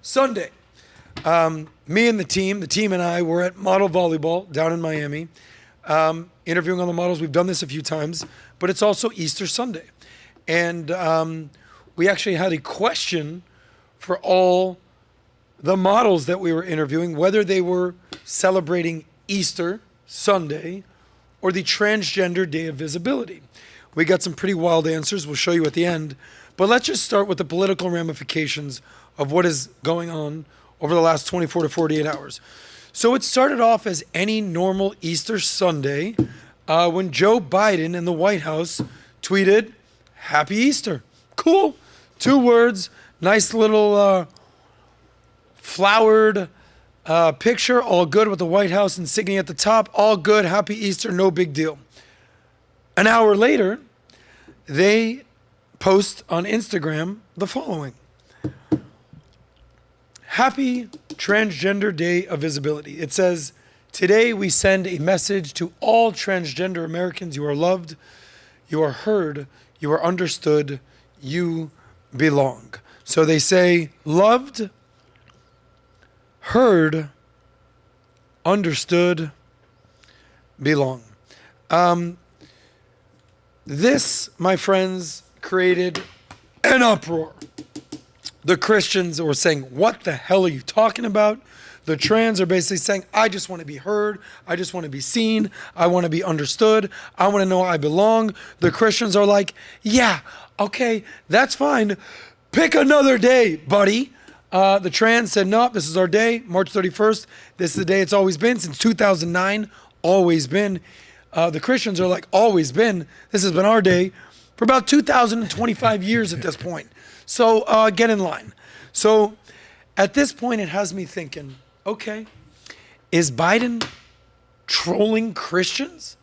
Sunday. Me and the team and I were at Model Volleyball down in Miami, interviewing all the models. We've done this a few times, but it's also Easter Sunday. And we actually had a question for all the models that we were interviewing, whether they were celebrating Easter Sunday or the Transgender Day of Visibility. We got some pretty wild answers. We'll show you at the end. But let's just start with the political ramifications of what is going on over the last 24 to 48 hours. So it started off as any normal Easter Sunday when Joe Biden in the White House tweeted, "Happy Easter." Cool. 2 words, nice little flowered picture, all good with the White House insignia at the top, all good, happy Easter, no big deal. An hour later, they post on Instagram the following. Happy Transgender Day of Visibility. It says, "Today we send a message to all transgender Americans. You are loved, you are heard, you are understood, you belong." So they say loved, heard, understood, belong. This, my friends, created an uproar. The Christians were saying, "What the hell are you talking about?" The trans are basically saying, "I just want to be heard. I just want to be seen. I want to be understood. I want to know I belong." The Christians are like, "Yeah, okay, that's fine. Pick another day, buddy." The trans said, "No, this is our day, March 31st. This is the day it's always been since 2009, always been." The Christians are like, "Always been. This has been our day for about 2,025 years at this point. So get in line." So at this point, it has me thinking, okay, is Biden trolling Christians?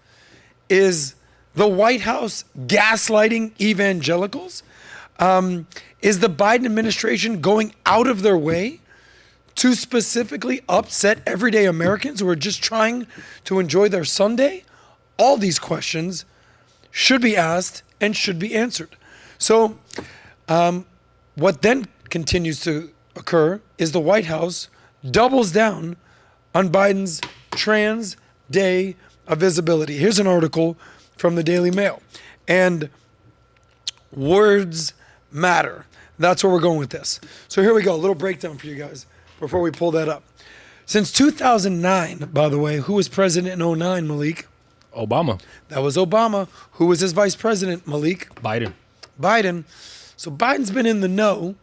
Is the White House gaslighting evangelicals? Is the Biden administration going out of their way to specifically upset everyday Americans who are just trying to enjoy their Sunday? All these questions should be asked and should be answered. So what then continues to occur is the White House doubles down on Biden's Trans Day of Visibility. Here's an article from the Daily Mail. And words matter. That's where we're going with this. So here we go, a little breakdown for you guys before we pull that up. Since 2009, by the way, who was president in 2009, Malik? Obama. That was Obama. Who was his vice president, Malik? Biden. So Biden's been in the know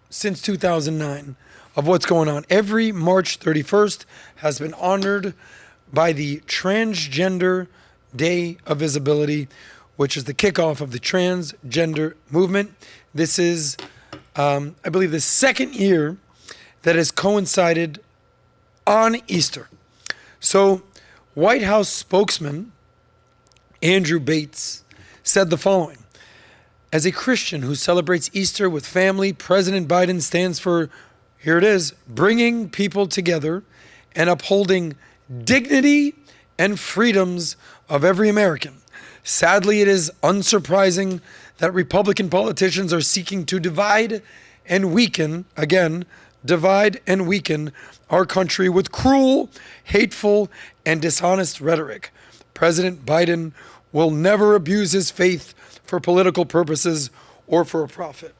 since 2009 of what's going on. Every March 31st has been honored by the Transgender Day of Visibility, which is the kickoff of the transgender movement. This is, I believe, the second year that has coincided on Easter. So White House spokesman Andrew Bates said the following. As a Christian who celebrates Easter with family, President Biden stands for, here it is, bringing people together and upholding dignity and freedoms of every American. Sadly, it is unsurprising that Republican politicians are seeking to divide and weaken, again, divide and weaken our country with cruel, hateful, and dishonest rhetoric. President Biden will never abuse his faith for political purposes or for a profit.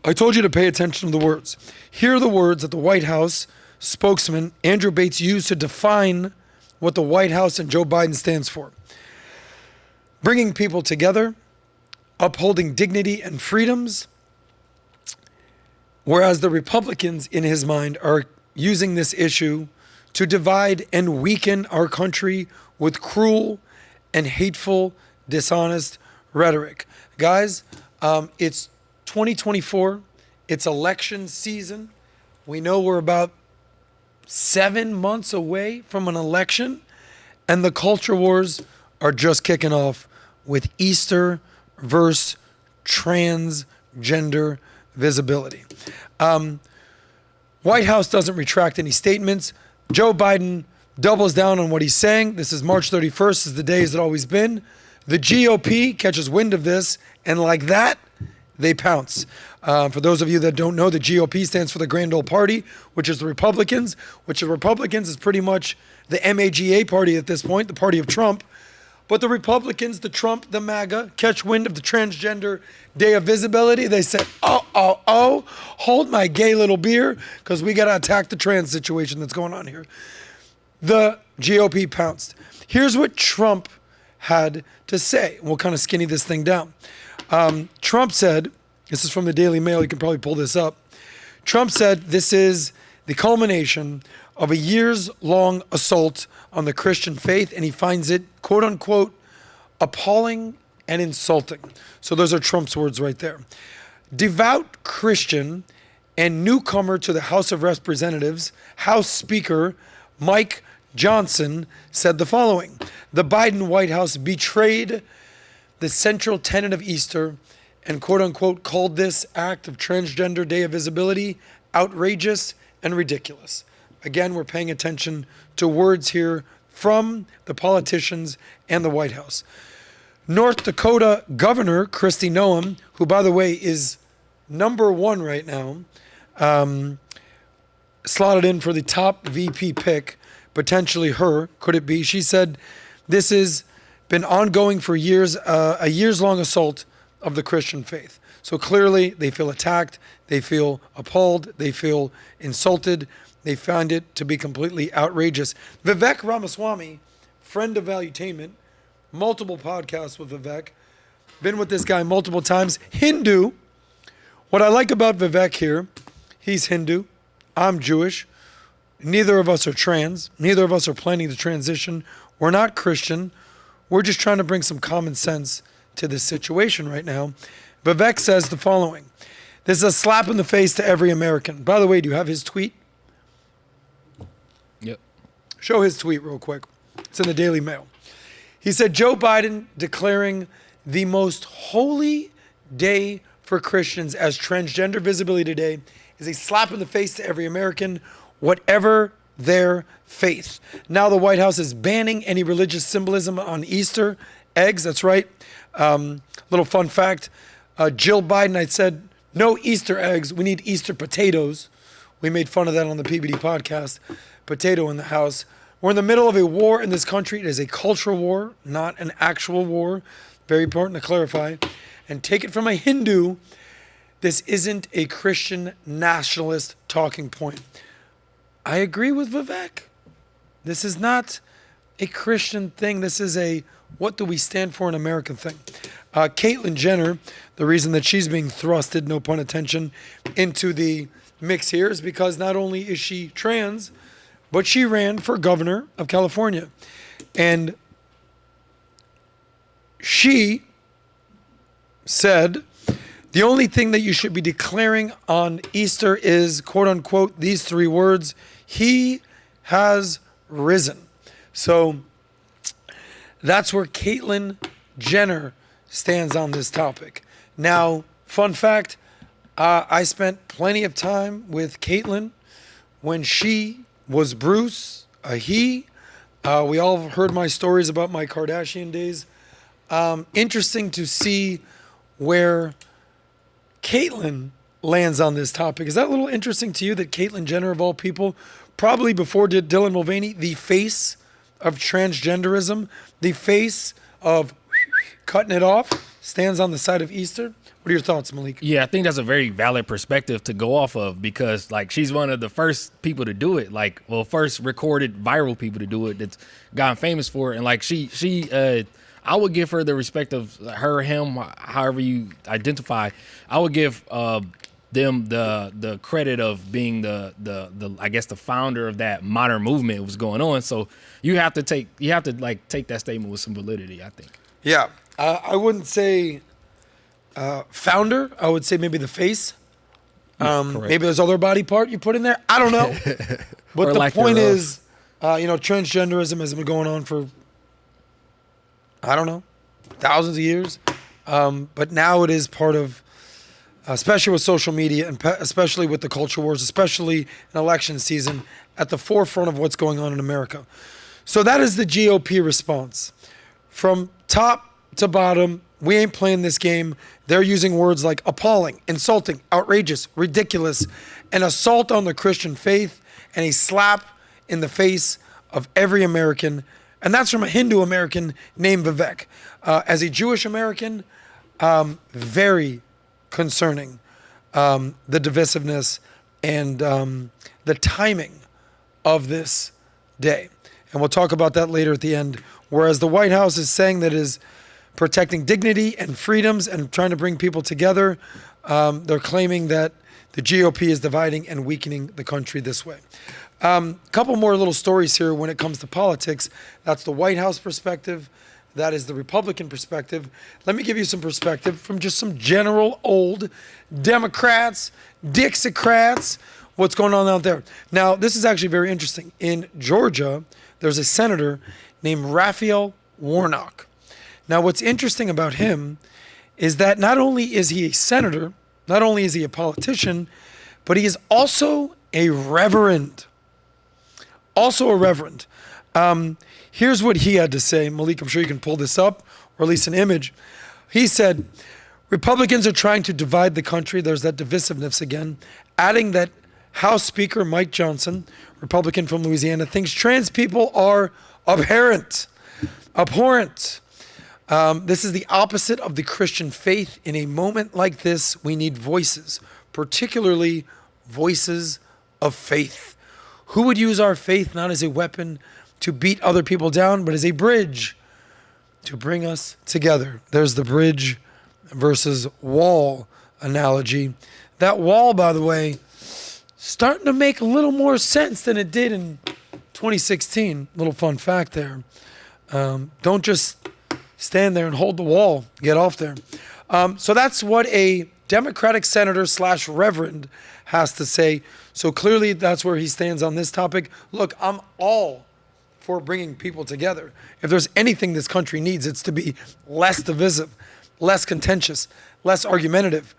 I told you to pay attention to the words. Here are the words that the White House spokesman Andrew Bates used to define what the White House and Joe Biden stands for. Bringing people together, upholding dignity and freedoms, whereas the Republicans, in his mind, are using this issue to divide and weaken our country with cruel and hateful, dishonest rhetoric. Guys, it's 2024. It's election season. We know we're about 7 months away from an election, and the culture wars are just kicking off with Easter versus transgender visibility. White House doesn't retract any statements. Joe Biden doubles down on what he's saying. This is March 31st, is the day as it always been. The GOP catches wind of this, and like that, they pounce. For those of you that don't know, the GOP stands for the Grand Old Party, which is the Republicans, which the Republicans is pretty much the MAGA party at this point, the party of Trump. But the Republicans, the Trump, the MAGA, catch wind of the transgender day of visibility. They said, hold my gay little beer, because we got to attack the trans situation that's going on here. The GOP pounced. Here's what Trump had to say. We'll kind of skinny this thing down. Trump said, this is from the Daily Mail, you can probably pull this up. Trump said this is the culmination of a years-long assault on the Christian faith, and he finds it, quote unquote, appalling and insulting. So those are Trump's words right there. Devout Christian and newcomer to the House of Representatives, House Speaker Mike Johnson said the following: the Biden White House betrayed the central tenet of Easter and, quote unquote, called this act of transgender day of visibility outrageous and ridiculous. Again, we're paying attention to words here from the politicians and the White House. North Dakota Governor Kristi Noem, who, by the way, is number one right now, slotted in for the top VP pick, potentially her, could it be? She said this has been ongoing for years, a years-long assault of the Christian faith. So clearly they feel attacked, they feel appalled, they feel insulted, they find it to be completely outrageous. Vivek Ramaswamy, friend of Valuetainment, multiple podcasts with Vivek, been with this guy multiple times, Hindu. What I like about Vivek here, he's Hindu, I'm Jewish, neither of us are trans, neither of us are planning to transition, we're not Christian, we're just trying to bring some common sense to this situation right now. Vivek says the following: this is a slap in the face to every American. By the way, do you have his tweet? Yep. Show his tweet real quick. It's in the Daily Mail. He said, Joe Biden declaring the most holy day for Christians as Transgender Visibility Day is a slap in the face to every American, whatever their faith. Now the White House is banning any religious symbolism on Easter eggs. That's right. Little fun fact. Jill Biden, I said, no Easter eggs. We need Easter potatoes. We made fun of that on the PBD podcast. Potato in the house. We're in the middle of a war in this country. It is a cultural war, not an actual war. Very important to clarify. And take it from a Hindu, this isn't a Christian nationalist talking point. I agree with Vivek. This is not a Christian thing. This is a what do we stand for in American thing. Caitlyn Jenner, the reason that she's being thrusted, no pun intended, into the mix here is because not only is she trans, but she ran for governor of California. And she said the only thing that you should be declaring on Easter is, quote unquote, these three words: he has risen. So that's where Caitlyn Jenner stands on this topic. Now, fun fact, I spent plenty of time with Caitlyn when she was Bruce, a he. We all heard my stories about my Kardashian days. Interesting to see where Caitlyn lands on this topic. Is that a little interesting to you that Caitlyn Jenner, of all people, probably before Dylan Mulvaney, the face of transgenderism, the face of cutting it off, stands on the side of Easter? What are your thoughts, Malik? Yeah, I think that's a very valid perspective to go off of because, like, she's one of the first people to do it. Like, well, first recorded viral people to do it that's gotten famous for it. And, like, I would give her the respect of her, him, however you identify. I would give them the credit of being the I guess the founder of that modern movement was going on. So you have to take that statement with some validity, I think. Yeah, I wouldn't say founder. I would say maybe the face. Maybe there's other body part you put in there. I don't know. But the point is, transgenderism has been going on for, I don't know, thousands of years. But now it is part of, especially with social media and especially with the culture wars, especially in election season, at the forefront of what's going on in America. So that is the GOP response. From top to bottom, We ain't playing this game. They're using words like appalling, insulting, outrageous, ridiculous, an assault on the Christian faith, and a slap in the face of every American. And that's from a Hindu American named Vivek. As a Jewish American, very concerning, the divisiveness and the timing of this day. And we'll talk about that later at the end. Whereas the White House is saying that it is protecting dignity and freedoms and trying to bring people together, they're claiming that the GOP is dividing and weakening the country this way. Couple more little stories here when it comes to politics. That's the White House perspective. That is the Republican perspective. Let me give you some perspective from just some general old Democrats, Dixiecrats, what's going on out there. Now, this is actually very interesting. In Georgia, there's a senator named Raphael Warnock. Now, what's interesting about him is that not only is he a senator, not only is he a politician, but he is also a reverend. Also a reverend. Here's what he had to say. Malik, I'm sure you can pull this up, or at least an image. He said, Republicans are trying to divide the country. There's that divisiveness again. Adding that House Speaker Mike Johnson, Republican from Louisiana, thinks trans people are abhorrent. This is the opposite of the Christian faith. In a moment like this, we need voices, particularly voices of faith. Who would use our faith not as a weapon to beat other people down, but as a bridge to bring us together? There's the bridge versus wall analogy. That wall, by the way, starting to make a little more sense than it did in 2016. Little fun fact there. Don't just stand there and hold the wall. Get off there. So that's what a Democratic senator / reverend has to say. So clearly that's where he stands on this topic. Look, I'm all for bringing people together. If there's anything this country needs, it's to be less divisive, less contentious, less argumentative.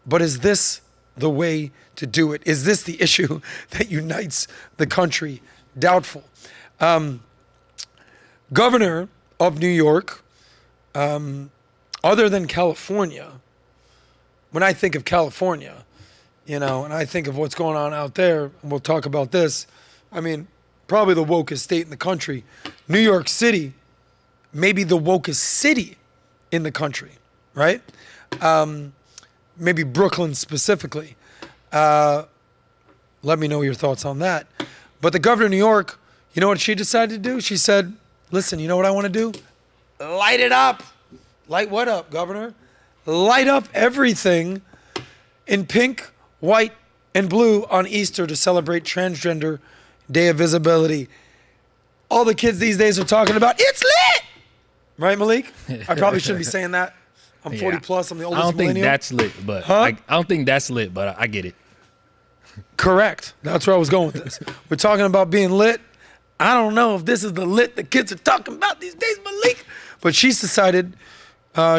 But is this the way to do it? Is this the issue that unites the country? Doubtful. Governor of New York, other than California, when I think of California, and I think of what's going on out there, and we'll talk about this, I mean, probably the wokest state in the country. New York City, maybe the wokest city in the country, right? Maybe Brooklyn specifically. Let me know your thoughts on that. But the governor of New York, you know what she decided to do? She said, listen, you know what I want to do? Light it up. Light what up, governor? Light up everything in pink, white, and blue on Easter to celebrate Transgender Day of Visibility. All the kids these days are talking about, it's lit! Right, Malik? I probably shouldn't be saying that. I'm 40 plus. I'm the oldest millennial. I don't think that's lit, but I get it. Correct. That's where I was going with this. We're talking about being lit. I don't know if this is the lit the kids are talking about these days, Malik. But she's decided,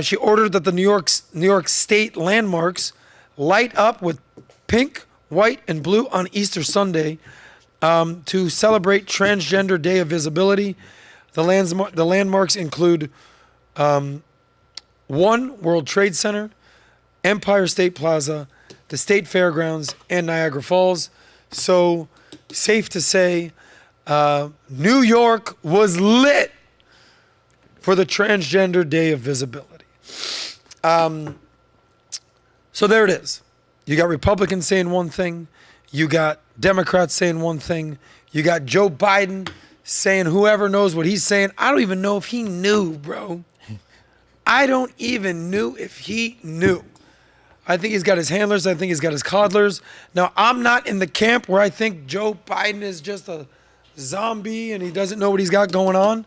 she ordered that the New York State landmarks light up with pink, white, and blue on Easter Sunday to celebrate Transgender Day of Visibility. The landmarks include One World Trade Center, Empire State Plaza, the State Fairgrounds, and Niagara Falls. So safe to say, New York was lit for the Transgender Day of Visibility. So there it is. You got Republicans saying one thing. You got Democrats saying one thing. You got Joe Biden saying whoever knows what he's saying. I don't even know if he knew, bro. I don't even know if he knew. I think he's got his handlers. I think he's got his coddlers. Now, I'm not in the camp where I think Joe Biden is just a zombie and he doesn't know what he's got going on.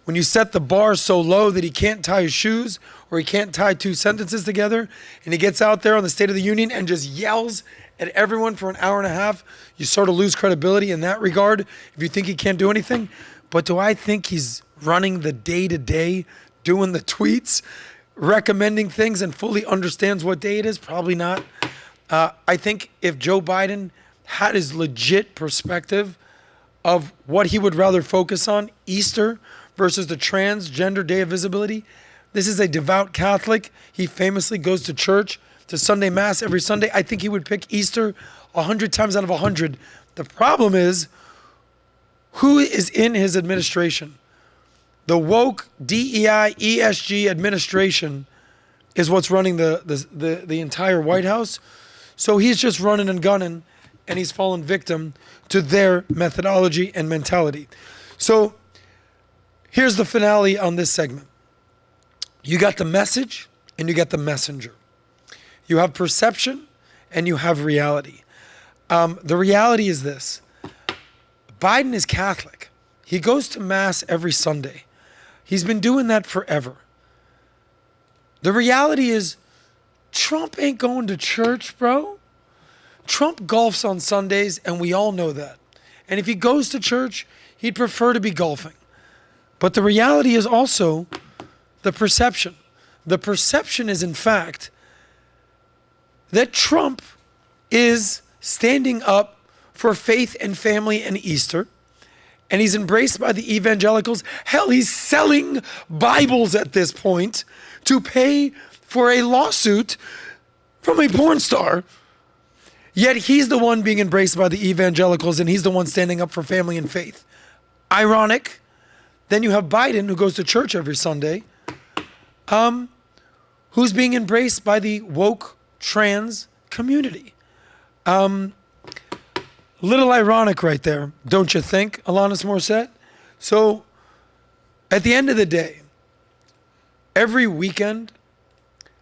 When you set the bar so low that he can't tie his shoes or he can't tie two sentences together and he gets out there on the State of the Union and just yells at everyone for an hour and a half, you sort of lose credibility in that regard if you think he can't do anything. But do I think he's running the day-to-day, doing the tweets, recommending things and fully understands what day it is? Probably not. I think if Joe Biden had his legit perspective of what he would rather focus on, Easter versus the Transgender Day of Visibility, This is a devout Catholic. He famously goes to church, to Sunday Mass every Sunday. I think he would pick Easter 100 times out of 100. The problem is, who is in his administration? The woke DEI ESG administration is what's running the entire White House. So he's just running and gunning, and he's fallen victim to their methodology and mentality. So here's the finale on this segment. You got the message and you got the messenger. You have perception and you have reality. The reality is this. Biden is Catholic. He goes to Mass every Sunday. He's been doing that forever. The reality is Trump ain't going to church, bro. Trump golfs on Sundays, and we all know that. And if he goes to church, he'd prefer to be golfing. But the reality is also the perception. The perception is, in fact, that Trump is standing up for faith and family and Easter, and he's embraced by the evangelicals. Hell, he's selling Bibles at this point to pay for a lawsuit from a porn star. Yet he's the one being embraced by the evangelicals, and he's the one standing up for family and faith. Ironic. Then you have Biden, who goes to church every Sunday, who's being embraced by the woke trans community. Little ironic right there, don't you think, Alanis Morissette? So at the end of the day, every weekend,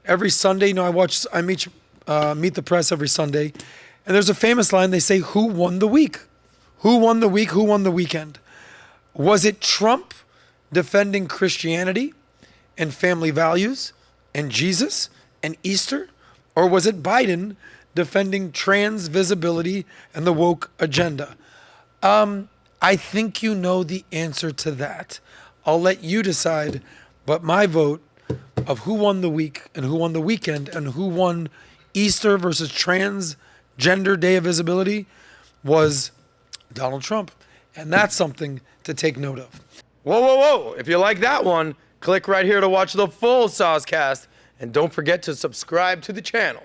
every Sunday, I meet the press every Sunday, and there's a famous line. They say, who won the week? Who won the week? Who won the weekend? Was it Trump defending Christianity and family values and Jesus and Easter? Or was it Biden defending trans visibility and the woke agenda? I think you know the answer to that. I'll let you decide, but my vote of who won the week and who won the weekend and who won Easter versus transgender day of visibility was Donald Trump. And that's something to take note of. Whoa, whoa, whoa. If you like that one, click right here to watch the full SOSCAST. And don't forget to subscribe to the channel.